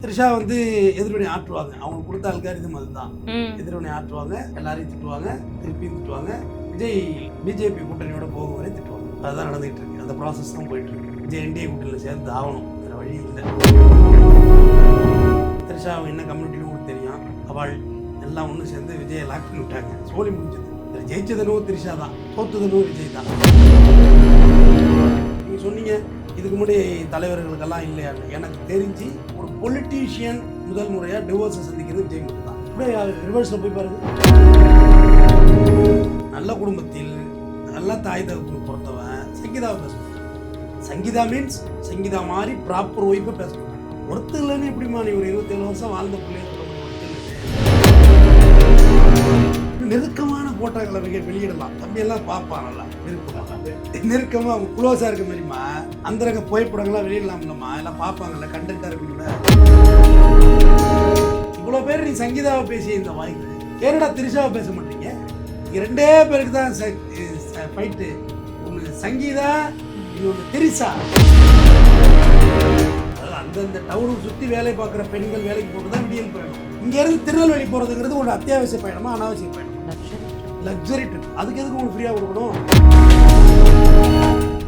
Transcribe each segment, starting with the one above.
த்ரிஷா வந்து எதிர்வினை ஆற்றுவாங்க. அவங்க கொடுத்த அல்காரிதம் அதுதான். எதிர்வினை ஆற்றுவாங்க, எல்லாரையும் திட்டுவாங்க, திருப்பியும் திட்டுவாங்க. விஜய் பிஜேபி கூட்டணியோட போகும் வரை திட்டுவாங்க. அதுதான் நடந்துகிட்டு இருக்கு. அந்த ப்ராசஸ் தான் போயிட்டு இருக்கு. விஜய் என்டிஏ கூட்டணியில் சேர்ந்து ஆகணும், வேற வழி இல்லை. த்ரிஷா அவங்க என்ன கம்யூனிட்டின்னு உங்களுக்கு தெரியும். அவள் எல்லாம் ஒன்று சேர்ந்து விஜயை லாக் பண்ணி விட்டாங்க. சோழி முடிஞ்சது. இதில் ஜெயிச்சதனோ த்ரிஷா தான், தோத்ததனோ விஜய் தான். நீங்கள் சொன்னீங்க இதுக்கு முன்னாடி தலைவர்களுக்கெல்லாம் இல்லையான்னு. எனக்கு தெரிஞ்சு ஒரு பொலிட்டீஷியன் முதல் முறையாக டிவோர்ஸை சந்திக்கிறது விஜய் மட்டும் தான். அப்படியே ரிவர்ஸில் போய் பாருங்க. நல்ல குடும்பத்தில் நல்ல தாய் தகவல் பொறுத்தவன் சங்கீதாவை பேசணும். சங்கீதா மீன்ஸ் சங்கீதா மாதிரி ப்ராப்பர் ஒய்ஃபை பேசணும். ஒருத்தர் இல்லைன்னு எப்படிமா நீ ஒரு 27 வருஷம் வாழ்ந்த பிள்ளைய சொல்ல முடியும்? நெருக்கமான போட்டோக்களை வெளியிடலாம். தம்பியெல்லாம் பார்ப்பான் நல்லா நெருக்கமாக அவங்க குளோஸாக இருக்க மாதிரிமா அந்த புகைப்படங்கள்லாம் வெளியிடலாம்லம்மா, எல்லாம் பார்ப்பாங்கல்ல, கண்டென்ட்டாக இருக்குல்ல. இவ்வளோ பேர் நீ சங்கீதாவை பேசி இந்த வாய்ப்பு ஏனடா த்ரிஷாவை பேச மாட்டீங்க? இங்கே 2 பேருக்கு தான் ஃபைட்டு. ஒன்று சங்கீதா, இன்னொன்று த்ரிஷா. அந்தந்த டவுனுக்கு சுற்றி வேலை பார்க்குற பெண்கள் வேலைக்கு போகிறது தான் விடியல் பயணம். இங்கேருந்து திருநெல்வேலி போகிறதுங்கிறது ஒரு அத்தியாவசிய பயணமா அனாவசிய பயணம்? Luxury trip. அதுக்கு எதுக்கு உங்களுக்கு ஃப்ரீயாக கொடுக்கணும்?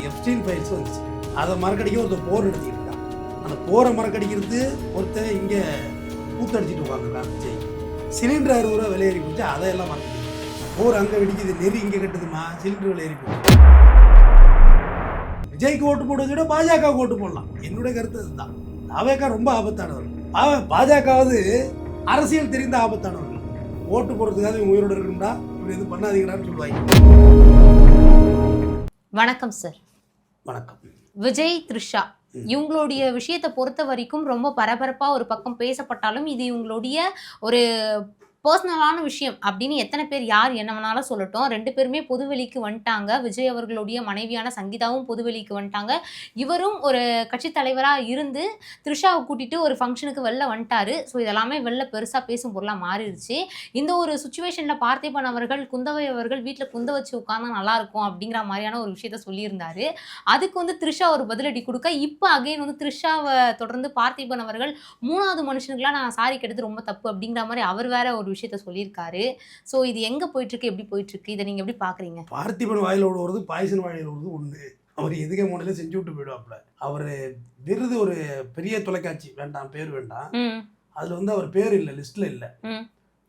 எப்ஸ்டீன் ஃபைல்ஸ் வந்துச்சு. அதை மறக்கடிக்க ஒருத்தர் போர் எடுத்துக்கிட்டு இருக்கான். அந்த போரை மறக்கடிக்கிறது ஒருத்தர் இங்கே கூத்தடிச்சிட்டு உட்காந்துருக்கான். விஜய் சிலிண்டர் 60 ரூபா விலையேறி போச்சு, அதையெல்லாம் மறக்கடிக்கும். போர் அங்கே வெடிக்குது, நெறி இங்கே கட்டுதுமா, சிலிண்டர் விலையேறி போச்சு. விஜய்க்கு ஓட்டு போடுறதை விட பாஜக ஓட்டு போடலாம். என்னுடைய கருத்து அதுதான். தாவேக்கா ரொம்ப ஆபத்தானவர்கள். பாஜகவது அரசியல் தெரிந்த ஆபத்தானவர்கள். ஓட்டு போடுறதுக்காக இவங்க உயிரோடு இருக்கணும்டா, இப்படி எதுவும் பண்ணாதீங்கடான்னு சொல்லுவாங்க. வணக்கம் சார். வணக்கம். விஜய் த்ரிஷா இவங்களுடைய விஷயத்தை பொறுத்த வரைக்கும் ரொம்ப பரபரப்பா ஒரு பக்கம் பேசப்பட்டாலும் இது இவங்களுடைய ஒரு பர்சனலான விஷயம் அப்படின்னு எத்தனை பேர் யார் என்ன வேணாலும் சொல்லட்டும். 2 பேருமே பொதுவெளிக்கு வந்துட்டாங்க. விஜய் அவர்களுடைய மனைவியான சங்கீதாவும் பொதுவெளிக்கு வந்துட்டாங்க. இவரும் ஒரு கட்சி தலைவராக இருந்து த்ரிஷாவை கூட்டிட்டு ஒரு ஃபங்க்ஷனுக்கு வெளில வந்துட்டாரு. ஸோ இதெல்லாமே வெளில பெருசாக பேசும் பொருளாக மாறிடுச்சு. இந்த ஒரு சுச்சுவேஷனில் பார்த்திபன் அவர்கள் குந்தவை அவர்கள் வீட்டில் குந்த வச்சு உட்காந்தா நல்லா இருக்கும் அப்படிங்கிற மாதிரியான ஒரு விஷயத்த சொல்லியிருந்தாரு. அதுக்கு த்ரிஷா ஒரு பதிலடி கொடுக்க இப்போ அகைன் த்ரிஷாவை தொடர்ந்து பார்த்திபன் அவர்கள் 3வது மனுஷனுக்குலாம் நான் சாரி கேட்டது ரொம்ப தப்பு அப்படிங்கிற மாதிரி அவர் வேற ஒரு விஷயத்த சொல்லியிருக்காரு. ஸோ இது எங்க போயிட்டு இருக்கு, எப்படி போயிட்டு இருக்கு, இதை நீங்க எப்படி பாக்குறீங்க? பார்த்திபன் வாயில வருது, பாய்சன் வாயில வருது ஒண்ணு. அவர் எதுக்கே முறையில செஞ்சு விட்டு போயிடுவாப்ல. அவர் விருது ஒரு பெரிய தொலைக்காட்சி, வேண்டாம் பேர் வேண்டாம், அதுல அவர் பேர் இல்லை, லிஸ்ட்ல இல்லை.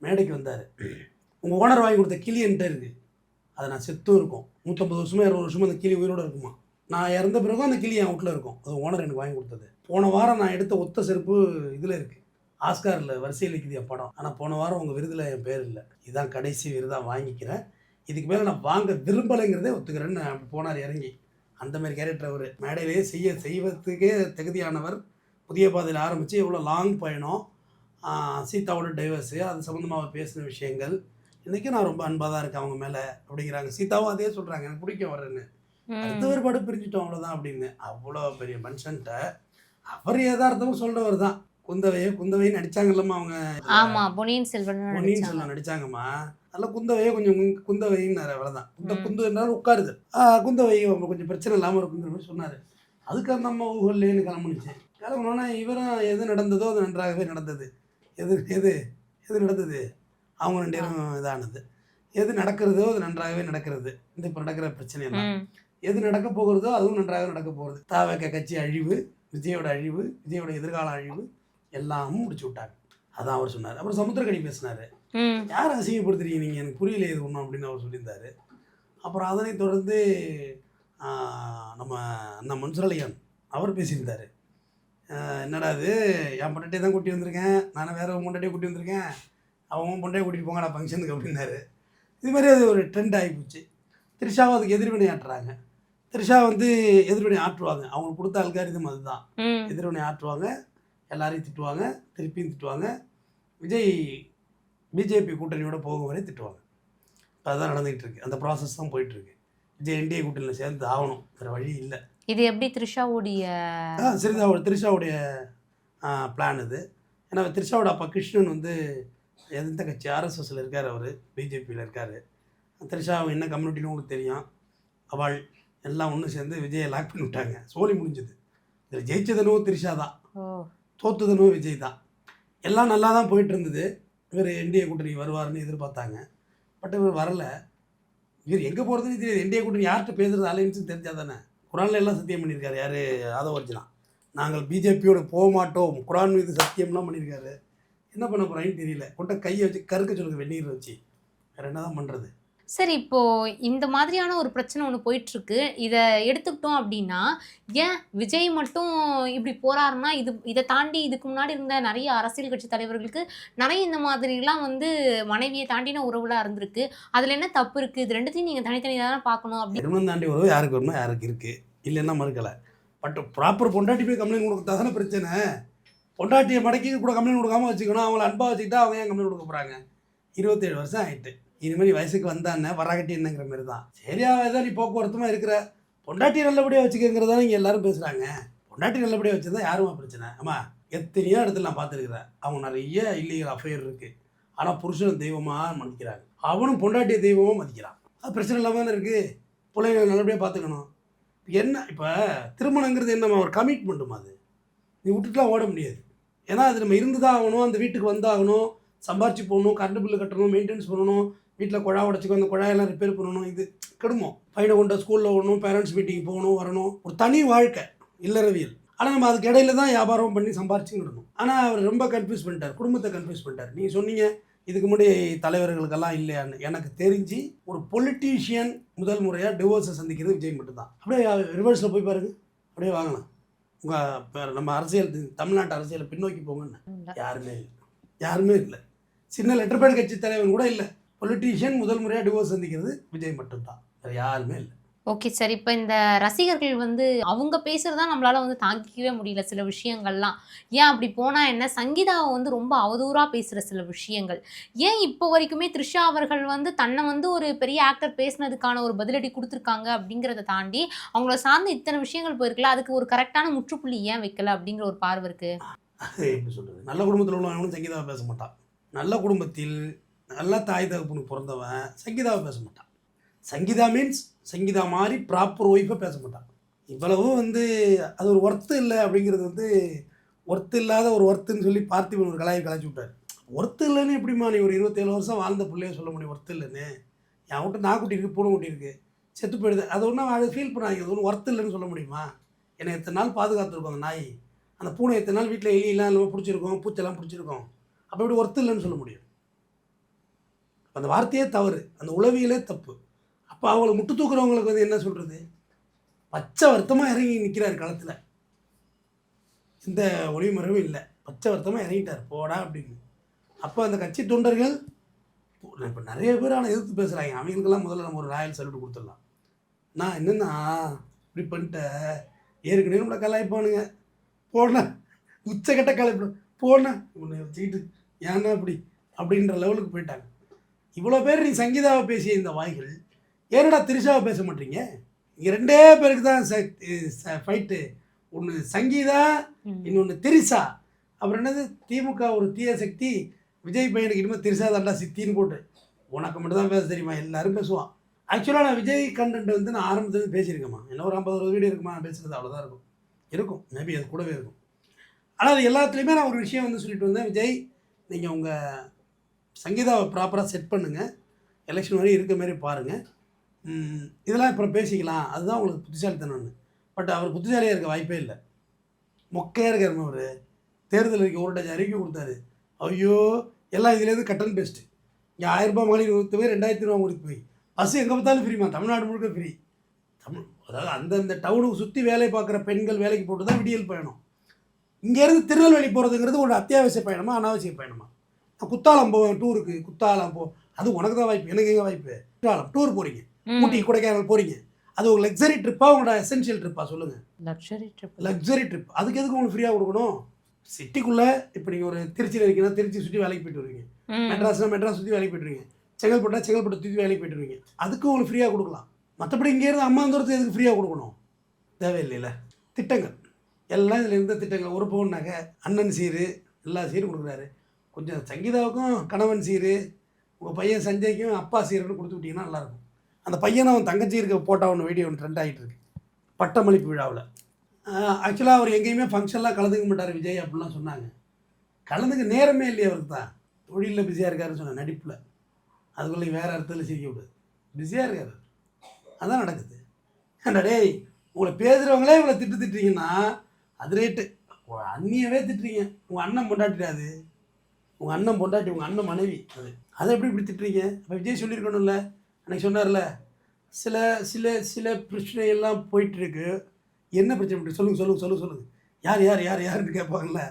மேடைக்கு வந்தாரு. உங்க ஓனர் வாங்கி கொடுத்த கிளி என்கிட்ட இருக்கு, அதை நான் செத்தும் இருக்கும். 150 வருஷமா 20 வருஷமா அந்த கிளி உயிரோட இருக்குமா. நான் இறந்த பிறகும் அந்த கிளி என் வீட்டில் இருக்கும். அது ஓனர் எனக்கு வாங்கி கொடுத்தது. போன வாரம் நான் எடுத்த ஒத்த செருப்பு இதில் இருக்குது, ஆஸ்காரில் வரிசையில் இருக்குது என் படம். ஆனால் போன வாரம் உங்கள் விருதில் என் பேர் இல்லை. இதுதான் கடைசி விருதாக வாங்கிக்கிறேன், இதுக்கு மேலே நான் வாங்க விரும்பலைங்கிறதே ஒத்துக்கிறேன்னு போனார் இறங்கி. அந்தமாரி கேரக்டர் அவர். மேடையிலேயே செய்வதுக்கே தகுதியானவர். புதிய பாதையில் ஆரம்பித்து எவ்வளோ லாங் பயணம், சீதாவோட டைவர்ஸு, அது சம்மந்தமாக அவர் பேசின விஷயங்கள். இன்றைக்கி நான் ரொம்ப அன்பாக தான் இருக்கேன் அவங்க மேலே அப்படிங்கிறாங்க. சீதாவும் அதே சொல்கிறாங்க, எனக்கு பிடிக்கும் வரேன்னு. அடுத்த வேறுபாடு பிரிஞ்சுட்டோம் அவ்வளோதான் அப்படின்னு. அவ்வளோ பெரிய மனுஷன்ட்ட அவர் யதார்த்தமும் சொல்கிறவர் தான். குந்தவையை நடிச்சாங்கல்லம்மா அவங்க. பொன்னியின் செல்வன் நடிச்சாங்கம்மா. நல்லா குந்தவையே கொஞ்சம் குந்தவைன்னு அவ்வளோதான். குந்து இருந்தாலும் உட்காருது. குந்தவை அவங்க கொஞ்சம் பிரச்சனை இல்லாமல் இருக்குங்கிற மாதிரி சொன்னார். அதுக்கு அந்த அம்மா ஊகல்லேன்னு கிளம்புனுச்சு. கிளம்புனோன்னா இவரும் எது நடந்ததோ அது நன்றாகவே நடந்தது. எது நடந்தது அவங்க 2 பேரும் இதானது. எது நடக்கிறதோ அது நன்றாகவே நடக்கிறது. இந்த இப்போ நடக்கிற பிரச்சனையெல்லாம் எது நடக்க போகிறதோ அதுவும் நன்றாக நடக்க போகிறது. தாவக கட்சி அழிவு, விஜயோட அழிவு, விஜயோட எதிர்கால அழிவு எல்லாமும் முடிச்சு விட்டாங்க. அதான் அவர் சொன்னார். அப்புறம் சமுத்திரக்கணி பேசினார். யார் அசிங்கப்படுத்துறீங்க நீங்கள், எனக்கு புரியல இது ஒன்றும் அப்படின்னு அவர் சொல்லியிருந்தார். அப்புறம் அதனை தொடர்ந்து நம்ம அண்ணா மன்சூரலியான் அவர் பேசியிருந்தார். என்னடா அது, என் பொண்டாட்டியை தான் கூட்டி வந்திருக்கேன், நானும் வேறு பொண்டாட்டியை கூட்டி வந்திருக்கேன், அவங்க பொண்டாட்டியை கூட்டிகிட்டு போங்கடா ஃபங்க்ஷனுக்கு அப்படின்னாரு. இது மாதிரி அது ஒரு ட்ரெண்ட் ஆகிப்போச்சு. த்ரிஷாவும் அதுக்கு எதிர்வினை ஆட்டுறாங்க. த்ரிஷா எதிர்வினை ஆற்றுவாங்க. அவங்களுக்கு கொடுத்த அல்காரிதம் அதுதான். எதிர்வினை ஆற்றுவாங்க, எல்லாரையும் திட்டுவாங்க, திருப்பியும் திட்டுவாங்க. விஜய் பிஜேபி கூட்டணியோட போகும் வரை திட்டுவாங்க. அதுதான் நடந்துகிட்டு இருக்கு. அந்த ப்ராசஸ் தான் போயிட்டு இருக்கு. விஜய் என்டிஏ கூட்டணியில் சேர்ந்து ஆகணும், வேறு வழி இல்லை. இது எப்படி த்ரிஷாவுடைய த்ரிஷாவுடைய பிளான் இது. ஏன்னா த்ரிஷாவோட அப்பா கிருஷ்ணன் எந்த கட்சி, ஆர்எஸ்எஸ்ல இருக்கார், அவர் பிஜேபியில் இருக்கார். த்ரிஷா அவங்க என்ன கம்யூனிட்டின்னு உங்களுக்கு தெரியும். அவள் எல்லாம் ஒன்று சேர்ந்து விஜயை லாக் பண்ணி விட்டாங்க. சோழி முடிஞ்சது. இதில் ஜெயிச்சதனோ த்ரிஷா தான், தோத்துதனோ விஜய் தான். எல்லாம் நல்லா தான் போயிட்டு இருந்தது. இவர் என்டிஏ கூட்டணி வருவார்னு எதிர்பார்த்தாங்க. பட் இவர் வரல. இவர் எங்கே போகிறதுன்னு தெரியாது. என்டிஏ கூட்டணி யார்கிட்ட பேசுகிறது அலைன்ஸுன்னு தெரிஞ்சால் தானே. குரானில் எல்லாம் சத்தியம் பண்ணியிருக்காரு. யார் ஆதவ அர்ஜுனா, நாங்கள் பிஜேபியோட போக மாட்டோம், குரான் மீது சத்தியம்லாம் பண்ணியிருக்காரு. என்ன பண்ண போகிறாங்கன்னு தெரியல. கொண்ட கையை வச்சு கருக்க சொல்லுங்க, வெந்நீரை வச்சு. வேறு என்ன தான் பண்ணுறது? சரி, இப்போ இந்த மாதிரியான ஒரு பிரச்சனை ஒன்று போயிட்டுருக்கு. இதை எடுத்துக்கிட்டோம் அப்படின்னா, ஏன் விஜய் மட்டும் இப்படி போறாருன்னா, இதை தாண்டி இதுக்கு முன்னாடி இருந்த நிறைய அரசியல் கட்சி தலைவர்களுக்கு நிறைய இந்த மாதிரிலாம் வந்து மனைவியை தாண்டின உறவுலாம் இருந்திருக்கு. அதில் என்ன தப்பு இருக்குது? இது ரெண்டுத்தையும் நீங்கள் தனித்தனியாக தானே பார்க்கணும் அப்படி. திருமணம் தாண்டி உறவு யாருக்கு வரணும், யாருக்கு இருக்குது, இல்லைன்னா மறுக்கலை. பட் ப்ராப்பர் பொண்டாட்டி போய் கம்ப்ளைண்ட் கொடுத்தா தானே பிரச்சனை. பொண்டாட்டியை மடக்கி கூட கம்ப்ளைண்ட் கொடுக்காம வச்சுக்கணும். அவங்கள அன்பாக வச்சுக்கிட்டா அவங்க ஏன் கம்ப்ளைண்ட் கொடுக்க போகிறாங்க? 27 வருஷம் ஆகிட்டு. இனிமேல் வயசுக்கு வந்தானே வராகட்டி என்னங்கிற மாதிரி தான். சரியாக தான் நீ போக்குவரத்துமா இருக்கிற, பொண்டாட்டி நல்லபடியாக வச்சுக்கிறதா இங்கே எல்லாரும் பேசுகிறாங்க. பொண்டாட்டி நல்லபடியாக வச்சுருந்தா யாருமா பிரச்சனை? ஆமாம், எத்தனையோ இடத்துல நான் பார்த்துருக்குறேன். அவங்க நிறைய இல்லீகல் அஃபேர் இருக்குது. ஆனால் புருஷனை தெய்வமாக மதிக்கிறாங்க. அவனும் பொண்டாட்டியை தெய்வமாக மதிக்கிறான். அது பிரச்சனை இல்லாமல் தானே இருக்குது. பிள்ளைங்களை நல்லபடியாக பார்த்துக்கணும். என்ன இப்போ திருமணங்கிறது என்னம்மா, ஒரு கமிட்மெண்ட்டுமா? அது நீ விட்டுட்டுலாம் ஓட முடியாது. ஏன்னா அது நம்ம இருந்து தான் ஆகணும், அந்த வீட்டுக்கு வந்தாகணும், சம்பாரிச்சு போகணும், கரண்ட் பில்லு கட்டணும், மெயின்டெனன்ஸ் பண்ணணும், வீட்டில் குழா உடச்சிக்கோ, அந்த குழாயெல்லாம் ரிப்பேர் பண்ணணும். இது கெடுமோம். பையனை கொண்டு ஸ்கூலில் ஓடணும், பேரண்ட்ஸ் மீட்டிங் போகணும், வரணும். ஒரு தனி வாழ்க்கை இல்லறவியல். ஆனால் நம்ம அதுக்கு இடையில தான் வியாபாரம் பண்ணி சம்பாரிச்சுக்கிடணும். ஆனால் அவர் ரொம்ப கன்ஃபியூஸ் பண்ணிட்டார், குடும்பத்தை கன்ஃபியூஸ் பண்ணிட்டார். நீங்கள் சொன்னீங்க இதுக்கு முன்னாடி தலைவர்களுக்கெல்லாம் இல்லையான்னு. எனக்கு தெரிஞ்சு ஒரு பொலிட்டீஷியன் முதல் முறையாக டிவோர்ஸை சந்திக்கிறது விஜய் மட்டும்தான். அப்படியே ரிவர்ஸில் போய் பாருங்க, அப்படியே வாங்கலாம். உங்கள் நம்ம அரசியல், தமிழ்நாட்டு அரசியலை பின்னோக்கி போங்கன்னு யாருமே இல்லை. சின்ன லெட்டர் பேட் கட்சி தலைவன் கூட இல்லை. பொலிட்டீஷியன் முதல் முறையாக டிவோர்ஸ் சந்திக்கிறது விஜய் மட்டும்தான், வேறு யாருமே இல்லை. ஓகே சார், இப்போ இந்த ரசிகர்கள் வந்து அவங்க பேசுகிறதா நம்மளால் வந்து தாங்கிக்கவே முடியல சில விஷயங்கள்லாம். ஏன் அப்படி போனால் என்ன, சங்கீதாவை வந்து ரொம்ப அவதூறாக பேசுகிற சில விஷயங்கள். ஏன் இப்போ வரைக்குமே த்ரிஷா அவர்கள் வந்து தன்னை வந்து ஒரு பெரிய ஆக்டர் பேசுனதுக்கான ஒரு பதிலடி கொடுத்துருக்காங்க அப்படிங்கிறத தாண்டி அவங்கள சார்ந்த இத்தனை விஷயங்கள் போயிருக்கல, அதுக்கு ஒரு கரெக்டான முற்றுப்புள்ளி ஏன் வைக்கல அப்படிங்கிற ஒரு பார்வை இருக்குது. எப்படி சொல்கிறது, நல்ல குடும்பத்தில் உள்ளவனும் சங்கீதாவை பேச மாட்டான். நல்ல குடும்பத்தில் நல்ல தாய் தகப்பனுக்கு பிறந்தவன் சங்கீதாவை பேச மாட்டான். சங்கீதா மீன்ஸ் சங்கீதா மாதிரி ப்ராப்பர் ஒய்ஃபை பேச மாட்டான். இவ்வளவு வந்து அது ஒரு ஒர்த்து இல்லை அப்படிங்கிறது வந்து ஒர்த்து இல்லாத ஒரு ஒர்த்துன்னு சொல்லி பார்த்திபன் ஒரு கலாய்ச்சி விட்டார். ஒர்த்து இல்லைன்னு எப்படிமா நீ ஒரு 27 வருஷம் வாழ்ந்த பிள்ளைய சொல்ல முடியும் ஒர்த்து இல்லைன்னு? என் விட்டு நாக்குட்டி இருக்குது, பூனை குட்டி இருக்குது, செத்து போயிடுது, அது ஒன்றும் அதை ஃபீல் பண்ணாங்க. அது ஒன்றும் ஒர்த்து இல்லைன்னு சொல்ல முடியுமா? என்னை எத்தனை நாள் பாதுகாத்துருக்கோம் அந்த நாய், அந்த பூனை எத்தனை நாள் வீட்டில் எலியெல்லாம் இல்லாமல் பிடிச்சிருக்கோம், பூச்செல்லாம் பிடிச்சிருக்கோம். அப்போ எப்படி ஒர்த்து இல்லைன்னு சொல்ல முடியும்? அந்த வார்த்தையே தவறு, அந்த உளவியலே தப்பு. அப்போ அவங்களை முட்டு தூக்குறவங்களுக்கு வந்து என்ன சொல்கிறது? பச்சை வருத்தமாக இறங்கி நிற்கிறார் களத்தில். இந்த ஒளிமறைவும் இல்லை, பச்சை வருத்தமாக இறங்கிட்டார் போடா அப்படின்னு. அப்போ அந்த கட்சி தொண்டர்கள் இப்போ நிறைய பேர் ஆனால் எதிர்த்து பேசுகிறாங்க. அவங்களுக்கெல்லாம் முதல்ல நம்ம ஒரு ராயல் சல்யூட் கொடுத்துடலாம். நான் என்னென்னா இப்படி பண்ணிட்டேன், ஏற்கனவே நம்மளை கலாய்ப்பானுங்க, போடணும் உச்சக்கட்ட கலாய்ப்பு, போடணும் உன்னை வச்சுக்கிட்டு ஏன்னா இப்படி அப்படின்ற லெவலுக்கு போயிட்டாங்க. இவ்வளோ பேர் நீ சங்கீதாவை பேசிய இந்த வாய்கள் ஏன்னடா திரிஷாவை பேச மாட்டீங்க? இங்கே ரெண்டே பேருக்கு தான் ஃபைட்டு. ஒன்று சங்கீதா, இன்னொன்று திரிஷா. அப்புறம் என்னது, திமுக ஒரு தீய சக்தி, விஜய் பையனுக்கு இனிமேல் திரிஷா தாண்டா சித்தின்னு போட்டு உனக்கு மட்டும் தான் பேச தெரியுமா? எல்லாரும் பேசுவான். ஆக்சுவலாக நான் விஜய் கண்டென்ட் வந்து நான் ஆரம்பத்துலேருந்து பேசியிருக்கேம்மா. என்ன ஒரு 50-60 வீடியோ இருக்குமா நான் பேசுகிறது? அவ்வளோதான் இருக்கும், மேபி அது கூடவே இருக்கும். ஆனால் அது எல்லாத்துலேயுமே நான் ஒரு விஷயம் வந்து சொல்லிட்டு வந்தேன், விஜய் நீங்கள் உங்கள் சங்கீதாவை ப்ராப்பராக செட் பண்ணுங்கள், எலெக்ஷன் வரையும் இருக்க மாதிரி பாருங்கள், இதெல்லாம் அப்புறம் பேசிக்கலாம், அதுதான் உங்களுக்கு புத்திசாலித்தனம்னு. பட் அவர் புத்திசாலியாக இருக்க வாய்ப்பே இல்லை, மொக்கையாக இருக்கார். அவர் தேர்தலுக்கு ஒரு டஜன் அறிக்கை கொடுத்தாரு. ஐயோ எல்லாம் இதுலேருந்து கட்டன் பெஸ்ட்டு. இங்கே 1000 ரூபாய் மகளிர் கொடுத்து போய் 2000 ரூபா கொடுத்து போய் பஸ்ஸு எங்கே பார்த்தாலும் ஃப்ரீமா, தமிழ்நாடு முழுக்க ஃப்ரீ. அதாவது அந்தந்த டவுனுக்கு சுற்றி வேலை பார்க்குற பெண்கள் வேலைக்கு போட்டு தான் விடியல் பயணம். இங்கேருந்து திருநெல்வேலி போகிறதுங்கிறது ஒரு அத்தியாவசிய பயணமா அனாவசிய பயணமா? நான் குத்தாலம் போவேன் டூருக்கு, குத்தாலம் அது உனக்கு தான் வாய்ப்பு, எனக்கு எங்கே வாய்ப்பு? குத்தாலம் டூர் போகிறீங்க, ஊட்டி கொடைக்கானல் போகிறீங்க, அது ஒரு லக்ஸரி ட்ரிப்பா உங்களோட எசென்ஷியல் ட்ரிப்பா சொல்லுங்கள்? Luxury trip. அதுக்கு எதுக்கு உங்களுக்கு ஃப்ரீயாக கொடுக்கணும்? சிட்டிக்குள்ளே இப்போ நீங்கள் ஒரு திருச்சியில் இருக்கீங்கன்னா திருச்சி சுற்றி வேலைக்கு போய்ட்டு வருவீங்க, மெட்ராஸ் சுற்றி வேலைக்கு போய்ட்டு வருவீங்க, செங்கல்பட்டு சுற்றி வேலைக்கு போய்ட்டு வருவீங்க, அதுக்கு உங்களுக்கு ஃப்ரீயாக கொடுக்கலாம். மற்றபடி இங்கேருந்து அம்மாந்தூரத்துக்கு எதுக்கு ஃப்ரீயாக கொடுக்கணும்? தேவையில்லையில. திட்டங்கள் எல்லாம் இதில் இருந்த திட்டங்கள், ஒரு பவுன் நகை, அண்ணன் சீரு, எல்லா சீரும் கொடுக்குறாரு. கொஞ்சம் சங்கீதாவுக்கும் கணவன் சீரு, உங்கள் பையன் சஞ்சய்க்கும் அப்பா சீருன்னு கொடுத்து விட்டிங்கன்னா நல்லாயிருக்கும். அந்த பையனை அவன் தங்கச்சி இருக்க போட்டா ஒன்று வீடியோ ஒன்று ட்ரெண்ட் ஆகிட்டு இருக்கு, பட்டமளிப்பு விழாவில். ஆக்சுவலாக அவர் எங்கேயுமே ஃபங்க்ஷன்லாம் கலந்துக்க மாட்டார் விஜய் அப்படிலாம் சொன்னாங்க. கலந்துக்க நேரமே இல்லையே அவருக்கு தான். தொழிலில் பிஸியாக இருக்காருன்னு சொன்னேன், நடிப்பில். அதுக்குள்ளே வேறு அர்த்தத்தில் சிரிக்க விடுது. பிஸியாக இருக்காரு, அதான் நடக்குது. டேய், உங்களை பேசுகிறவங்களே இவ்வளோ திட்டுறீங்கன்னா அது ரேட்டு. அண்ணியவே திட்டுறீங்க. உங்கள் அண்ணன் பொண்டாட்டிடாது, உங்கள் அண்ணன் பொண்டாட்டி, உங்கள் அண்ணன் மனைவி. அதை எப்படி இப்படி திட்டுறீங்க? அப்போ விஜய் சொல்லியிருக்கணும்ல, அன்றைக்கி சொன்னார்ல, சில சில சில பிரச்சனையெல்லாம் போயிட்டுருக்கு. என்ன பிரச்சனை இப்படி சொல்லுங்கள். யாருன்னு கேட்பாங்கல்ல.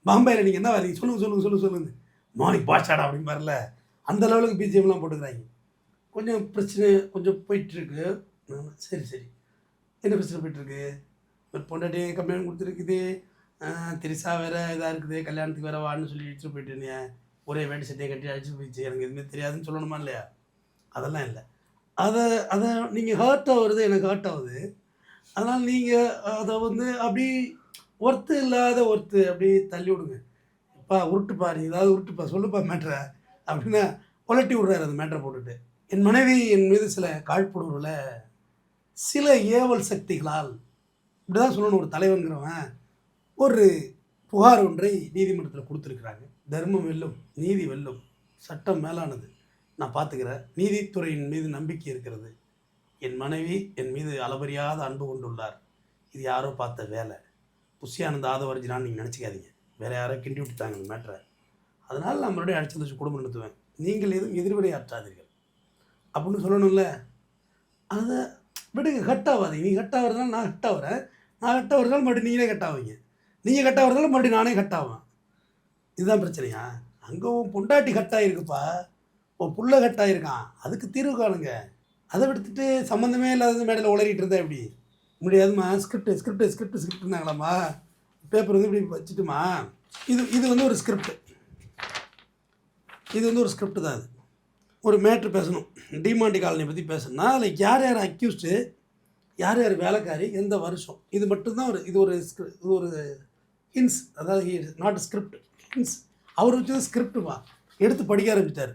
பாம்பேயில் நீங்கள் என்ன வரீங்க, சொல்லுங்க மார்னிங் பாஷாடா அப்படின்னு பாருல. அந்த லெவலுக்கு பிஜிஎம்லாம் போட்டுக்கிறாங்க. கொஞ்சம் பிரச்சனை கொஞ்சம் போயிட்டுருக்கு. சரி, என்ன பிரச்சனை போயிட்டுருக்கு? ஒரு பொண்டாட்டி கம்ப்ளைண்ட் கொடுத்துருக்குது, திரிசா வேறு இதாக இருக்குது, கல்யாணத்துக்கு வேறு வான்னு சொல்லி அடிச்சுட்டு போயிட்டுருந்தீங்க, ஒரே வேட்டி சட்டையை கட்டி அடிச்சுட்டு போயிடுச்சு, எனக்கு எதுவுமே தெரியாதுன்னு சொல்லணுமா இல்லையா? அதெல்லாம் இல்லை. அதை நீங்கள் ஹர்ட் ஆகுறது எனக்கு ஹர்ட் ஆகுது. அதனால் நீங்கள் அதை அப்படி இல்லாத அப்படி தள்ளி விடுங்க. அப்பா உருட்டுப்பா, நீ ஏதாவது உருட்டுப்பா, சொல்லுப்பா மேட்ரை அப்படின்னா கொலட்டி விட்றாரு அந்த மேட்ரை போட்டுட்டு. என் மனைவி என் மீது சில காழ்ப்புணர்வில் சில ஏவல் சக்திகளால், இப்படி தான் சொல்லணும், ஒரு தலைவன்கிறவன் ஒரு புகார் ஒன்றை நீதிமன்றத்தில் கொடுத்துருக்குறாங்க. தர்மம் வெல்லும், நீதி வெல்லும், சட்டம் மேலானது, நான் பார்த்துக்கிறேன், நீதித்துறையின் மீது நம்பிக்கை இருக்கிறது. என் மனைவி என் மீது அளவறியாத அன்பு கொண்டுள்ளார். இது யாரோ பார்த்த வேலை, புஷியானந்த ஆதவர்ஜினான்னு நீங்கள் நினச்சிக்காதீங்க. வேறு யாரோ கிண்டி விட்டுட்டாங்க இந்த மேட்ரை. அதனால் நான் மறுபடியும் அடிச்சு வச்சு குடும்பம் நடத்துவேன், நீங்கள் எதுவும் எதிர்வினையாற்றாதீர்கள் அப்படின்னு சொல்லணும்ல. அதை விடுங்க, ஹட் ஆகாது. நீ ஹட் ஆகிறதுனால நான் ஹட் ஆகிறேன், நான் ஹட் ஆகிறதுனால மறுபடியும் நீங்களே ஹட் ஆவீங்க, நீங்கள் ஹட் ஆகிறதுனால மறுபடியும் நானே ஹட் ஆவேன். இதுதான் பிரச்சனையா? அங்கே உன் பொண்டாட்டி ஹட் ஆகிருக்குப்பா, உன் புள்ள ஹட் ஆகிருக்கான், அதுக்கு தீர்வு காணுங்க. அதை விடுத்துட்டு சம்மந்தமே இல்லாத மேடையில் உளறிட்டு இருந்தா எப்படி முடியாதுமா? ஸ்கிரிப்டுனாங்களாம்மா, பேப்பர் இப்படி வச்சுட்டுமா, இது ஒரு ஸ்கிரிப்ட், ஒரு ஸ்கிரிப்ட் தான். அது ஒரு மேட்ரு பேசணும், டிமாண்டி காலனியை பற்றி பேசணும்னா அதில் யார் அக்யூஸ்டு, யார் வேலைக்காரி, எந்த வருஷம், இது மட்டும்தான் இது ஒரு ஹின்ஸ். அதாவது நாட் ஸ்கிரிப்ட், ஹின்ஸ். அவர் வச்சது ஸ்கிரிப்டுமா எடுத்து படிக்க ஆரம்பித்தார்.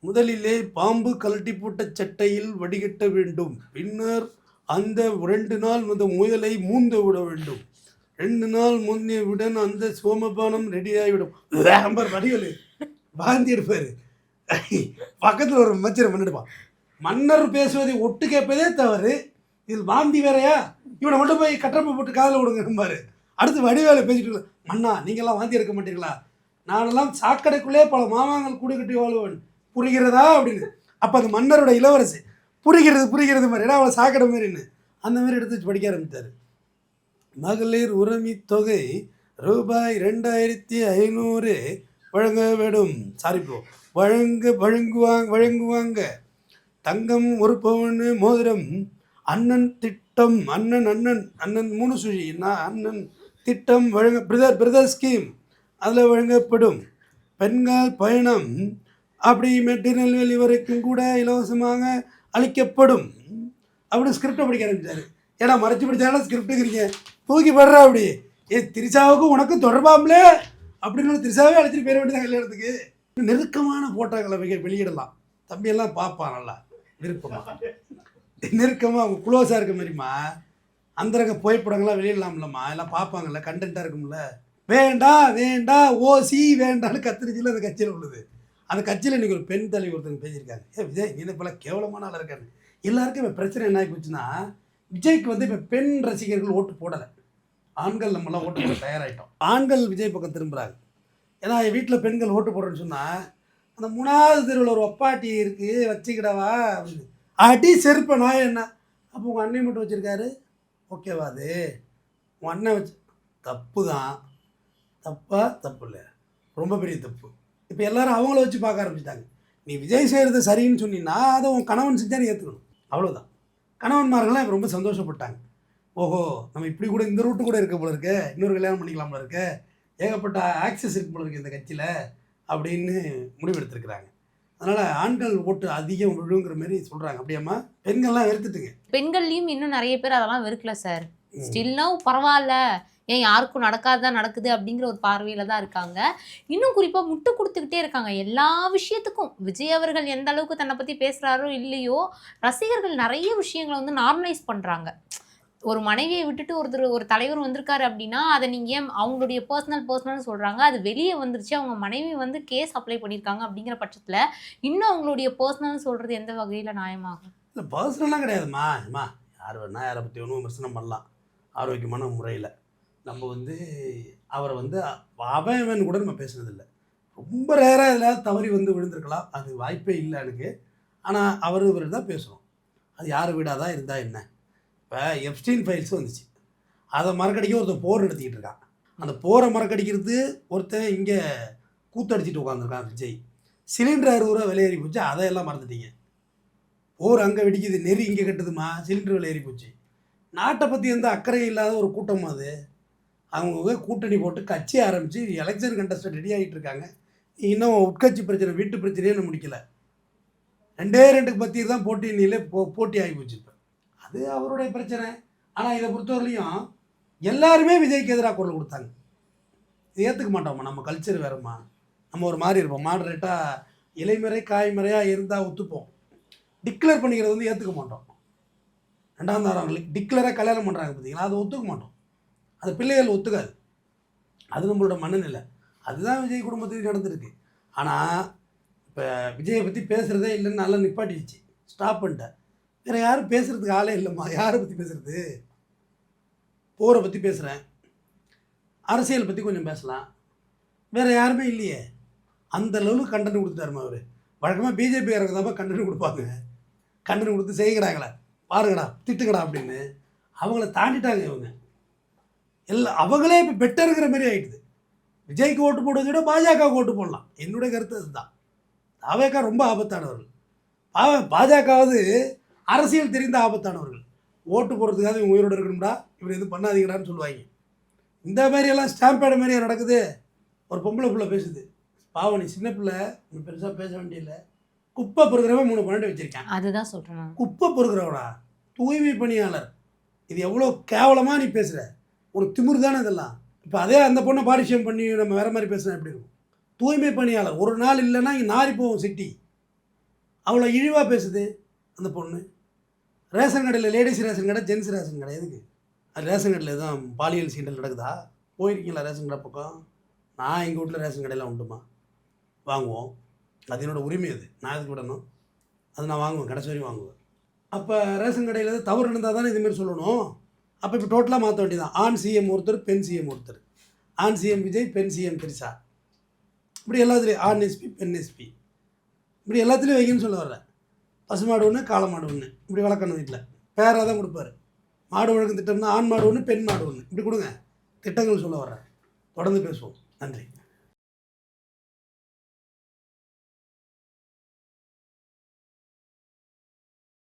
முதலிலே பாம்பு கலட்டி போட்ட சட்டையில் வடிகட்ட வேண்டும், பின்னர் அந்த 2 நாள் முயலை மூந்து விட வேண்டும், 2 நாள் முன்னியவுடன் அந்த சோமபானம் ரெடியாகிவிடும். வடிவல் வாந்தி எடுப்பார், பக்கத்தில் ஒரு மச்சரை மன்னிடுப்பான். மன்னர் பேசுவதை ஒட்டு கேட்பதே தவறு, இதில் வாந்தி வேறையா, இவனை மட்டும் போய் கட்டப்பை போட்டு காதில் விடுங்க நம்பாரு. அடுத்து வடிவேலை பேசிட்டு, மன்னா நீங்கள்லாம் வாந்தி எடுக்க மாட்டீங்களா, நானெல்லாம் சாக்கடைக்குள்ளே பல மாமாங்கள் கூடு கட்டி வாழ்வேன், புரிகிறதா அப்படின்னு. அப்போ அந்த மன்னரோட இளவரசி புரிகிறது மாதிரி, ஏன்னா அவளை சாக்கடை மாதிரின்னு அந்த மாதிரி எடுத்து வச்சு படிக்க ஆரம்பித்தார். மகளிர் உரிமை தொகை ரூபாய் 2500 வழங்க வேண்டும், வழங்குவாங்க. தங்கம் 1 பவுன் மோதிரம், அண்ணன் திட்டம், அண்ணன் 3 சுழி, அண்ணன் திட்டம் வழங்க, பிரதர் ஸ்கீம் அதில் வழங்கப்படும். பெண்கள் பயணம் அப்படி திருநெல்வேலி வரைக்கும் கூட இலவசமாக அளிக்கப்படும் அப்படி ஸ்கிரிப்டை படிக்க ஆரம்பித்தார். ஏன்னா மறைச்சி படித்தாலும் ஸ்கிரிப்டுங்கிறீங்க, தூக்கி படுறா அப்படி. திரிசாவுக்கும் உனக்கும் தொடர்பாமலே அப்படின்னு திரிசாவே அழைச்சிட்டு போயிட வேண்டியதான் கல்யாணத்துக்கு. நெருக்கமான ஃபோட்டோக்களை வெளியிடலாம், தம்பியெல்லாம் பார்ப்பான் நல்லா விருப்பமாக, நெருக்கமாக அவங்க குளோஸாக இருக்க மாதிரிம்மா. அந்த புகைப்படங்கள்லாம் வெளியிடலாம்லம்மா, எல்லாம் பார்ப்பாங்கல்ல, கண்டென்ட்டாக இருக்கும்ல. வேண்டாம் ஓசி வேண்டான்னு கத்திரிச்சில் அந்த கட்சியில் உள்ளது. அந்த கட்சியில் இன்றைக்கி ஒரு பெண் தலைவர் ஒருத்தங்க பேசியிருக்காங்க, விஜய் நீ போல கேவலமான ஆளாக இருக்காரு. எல்லாருக்கும் இப்போ பிரச்சனை என்ன ஆகி போச்சுன்னா, விஜய்க்கு இப்போ பெண் ரசிகர்கள் ஓட்டு போடலை, ஆண்கள் நம்மளாம் ஓட்டு போட தயாராகிட்டோம். ஆண்கள் விஜய் பக்கம் திரும்புகிறாங்க. ஏன்னா வீட்டில் பெண்கள் ஓட்டு போடுறேன்னு சொன்னால், அந்த 3வது தெருவில் ஒரு ஒப்பாட்டி இருக்குது வச்சுக்கிடவா அப்படின்னு அடி செருப்ப நான் என்ன. அப்போ உங்கள் அண்ணன் மட்டும் வச்சுருக்காரு, ஓகேவா? அது உங்கள் அண்ணன் வச்சு தப்பு தான், தப்பு இல்லை, ரொம்ப பெரிய தப்பு. இப்போ எல்லோரும் அவங்கள வச்சு பார்க்க ஆரம்பிச்சிட்டாங்க. நீ விஜய் செய்கிறது சரின்னு சொன்னீங்கன்னா அதை உன் கணவன் செஞ்சால் நீ ஏற்றுக்கணும், அவ்வளோதான். கணவன்மார்கள்லாம் இப்போ ரொம்ப சந்தோஷப்பட்டாங்க. ஓஹோ, நம்ம இப்படி கூட இந்த ரூட்டு கூட இருக்க போல இருக்கு, இன்னொரு கல்யாணம் பண்ணிக்கலாம் போல இருக்கு, ஏகப்பட்ட ஆக்சஸ் இருக்கு போல இருக்கு இந்த கட்சியில் அப்படின்னு முடிவெடுத்துருக்குறாங்க. அதனால் ஆண்கள் ஓட்டு அதிகம் விழுங்கிற மாதிரி சொல்கிறாங்க. அப்படியாம்மா? பெண்கள்லாம் வெறுத்துட்டுங்க. பெண்கள்லையும் இன்னும் நிறைய பேர் அதெல்லாம் வெறுக்கல சார். ஸ்டில்னா பரவாயில்ல, ஏன் யாருக்கும் நடக்காதான் நடக்குது அப்படிங்கிற ஒரு பார்வையில் தான் இருக்காங்க. இன்னும் குறிப்பாக முட்டு கொடுத்துக்கிட்டே இருக்காங்க எல்லா விஷயத்துக்கும். விஜய் அவர்கள் எந்த அளவுக்கு தன்னை பற்றி பேசுகிறாரோ இல்லையோ, ரசிகர்கள் நிறைய விஷயங்களை நார்மலைஸ் பண்ணுறாங்க. ஒரு மனைவியை விட்டுட்டு ஒரு தலைவர் வந்திருக்காரு அப்படின்னா அதை நீங்க ஏன் அவங்களுடைய பர்சனல் சொல்றாங்க, அது வெளியே வந்துருச்சு, அவங்க மனைவி வந்து கேஸ் அப்ளை பண்ணியிருக்காங்க அப்படிங்கிற பட்சத்துல இன்னும் அவங்களுடைய பர்சனல் சொல்றது எந்த வகையில நியாயமாகும்? இல்லை பர்சனலாக கிடையாதும்மா. அம்மா யார் வேணால் யாரை பற்றி ஒன்றும் விமர்சனம் பண்ணலாம் ஆரோக்கியமான முறையில். நம்ம வந்து அவரை வந்து அவன் கூட நம்ம பேசுனதில்லை. ரொம்ப ரேராக எதாவது தவறி வந்து விழுந்திருக்கலாம், அது வாய்ப்பே இல்லை எனக்கு. ஆனால் இவர் தான் பேசுகிறோம். அது யார் வீடாக தான் இருந்தால் என்ன. இப்போ எப்ஸ்டீன் ஃபைல்ஸ் வந்துச்சு, அதை மறக்கடிக்க ஒருத்தன் போர் நடத்திக்கிட்டு இருக்கான். அந்த போரை மறக்கடிக்கிறது ஒருத்தன் இங்கே கூத்தடிச்சிட்டு உட்காந்துருக்கான் விஜய். சிலிண்டர் 60 ரூபா விலையேறி போச்சு, அதையெல்லாம் மறந்துட்டீங்க. போர் அங்கே வெடிக்குது, நெறி இங்கே கட்டுதுமா, சிலிண்டர் விலையேறி போச்சு. நாட்டை பற்றி எந்த அக்கறை இல்லாத ஒரு கூட்டம் அது. அவங்க கூட்டணி போட்டு கட்சி ஆரம்பித்து எலெக்ஷன் கண்டஸ்ட் ரெடி ஆகிட்டு இருக்காங்க. இன்னும் உட்கட்சி பிரச்சனை, வீட்டு பிரச்சனையே இன்னும் முடிக்கலை. 2 பற்றி தான் போட்டியிலே போட்டி ஆகி போச்சு. இப்போ அது அவருடைய பிரச்சனை. ஆனால் இதை பொறுத்தவரையிலையும் எல்லாருமே விஜய்க்கு எதிராக குரல் கொடுத்தாங்க. இது ஏற்றுக்க மாட்டோம்மா, நம்ம கல்ச்சர் வேறுமா. நம்ம ஒரு மாதிரி இருப்போம், மாடரேட்டாக இலைமறை காய்மறையாக இருந்தால் ஒத்துப்போம். டிக்ளேர் பண்ணிக்கிறது வந்து ஏற்றுக்க மாட்டோம். 2ஆம் தாரவங்களுக்கு டிக்ளராக கல்யாணம் பண்ணுறாங்க பார்த்தீங்களா, அதை ஒத்துக்க மாட்டோம். அது பிள்ளைகள் ஒத்துக்காது. அது நம்மளோட மனநிலை. அதுதான் விஜய் குடும்பத்துக்கு நடந்திருக்கு. ஆனால் இப்போ விஜயை பற்றி பேசுகிறதே இல்லைன்னு நல்லா நிப்பாட்டிடுச்சு, ஸ்டாப் பண்ணிட்டேன். வேறு யாரும் பேசுகிறதுக்கு ஆளே இல்லைம்மா. யாரை பற்றி பேசுகிறது? போரை பற்றி பேசுகிறேன், அரசியல் பற்றி கொஞ்சம் பேசலாம், வேறு யாருமே இல்லையே. அந்த லெவலுக்கு கண்டென்ட் கொடுத்துட்டாருமா அவர். வழக்கமாக பிஜேபிக்காரங்க தான் கண்டென்ட் கொடுப்பாங்க. கண்டென்ட் கொடுத்து செய்கிறாங்களே, பாருங்கடா திட்டுக்கடா அப்படின்னு. அவங்கள தாண்டிட்டாங்க இவங்க எல்லாம். அவங்களே இப்போ பெட்டருங்கிற மாதிரி ஆகிடுது. விஜய்க்கு ஓட்டு போடுவதை விட பாஜகவுக்கு ஓட்டு போடலாம். என்னுடைய கருத்து அதுதான். தாவேக்கா ரொம்ப ஆபத்தானவர்கள். பாஜகவாவது அரசியல் தெரிந்த ஆபத்தானவர்கள். ஓட்டு போடுறதுக்காக இவங்க உயிரோடு இருக்கணும்டா, இவர் எதுவும் பண்ணாதீங்கடான்னு சொல்லுவாங்க. இந்த மாதிரியெல்லாம் ஸ்டாம்பேடு மாதிரியே நடக்குது. ஒரு பொம்பளை பிள்ளை பேசுது, பாவனி சின்ன பிள்ளை, இன்னும் பெருசாக பேச வேண்டியதில்லை. குப்பை பொறுக்கிறவன் 3 பன்னெண்டு வச்சுருக்கேன். அதுதான் சொல்கிறேன். குப்பை பொறுக்கிறவனா, தூய்மை பணியாளர். இது எவ்வளோ கேவலமாக நீ பேசுகிற, உனக்கு திமிரு தானே இதெல்லாம். இப்போ அதே அந்த பொண்ணை பாரிஷியம் பண்ணி நம்ம வேறு மாதிரி பேசுனா எப்படி இருக்கும்? தூய்மை பணியாளர் ஒரு நாள் இல்லைன்னா இங்கே நாரி போவோம் சிட்டி. அவ்வளோ இழிவாக பேசுது அந்த பொண்ணு. ரேஷன் கடையில் லேடிஸ் ரேஷன் கடை, ஜென்ஸ் ரேஷன் கடை எதுக்கு? அது ரேஷன் கடையில் எதுவும் பாலியல் சீண்டல் நடக்குதா? போயிருக்கீங்களா ரேஷன் கடை பக்கம்? நான் எங்கள் வீட்டில் ரேஷன் கடையெல்லாம் உண்டுமா, வாங்குவோம். அது என்னோடய உரிமை. அது நான் எதுக்கு விடணும்? அது நான் வாங்குவேன், கடைசி வரையும் வாங்குவேன். அப்போ ரேஷன் கடையில் எதாவது தவறு இருந்தால் தானே இதுமாரி சொல்லணும். அப்போ இப்போ டோட்டலாக மாற்ற வேண்டியதான். ஆண் சிஎம் ஒருத்தர், பெண் சிஎம் ஒருத்தர். ஆண் சிஎம் விஜய், பெண் சிஎம் திரிஷா. இப்படி எல்லாத்துலேயும் ஆண் எஸ்பி, பெண் எஸ்பி, இப்படி எல்லாத்துலேயும் வைக்கணும்னு சொல்ல வர்றேன். பசுமாடு ஒன்று, காளை மாடு ஒன்று, இப்படி வளர்க்கணும். வீட்டில் பேராக தான் கொடுப்பாரு. மாடு வழக்கம் திட்டம்னா ஆண் மாடு ஒன்று, பெண் மாடு ஒன்று, இப்படி கொடுங்க திட்டங்கள் சொல்ல வர்றேன். தொடர்ந்து பேசுவோம். நன்றி.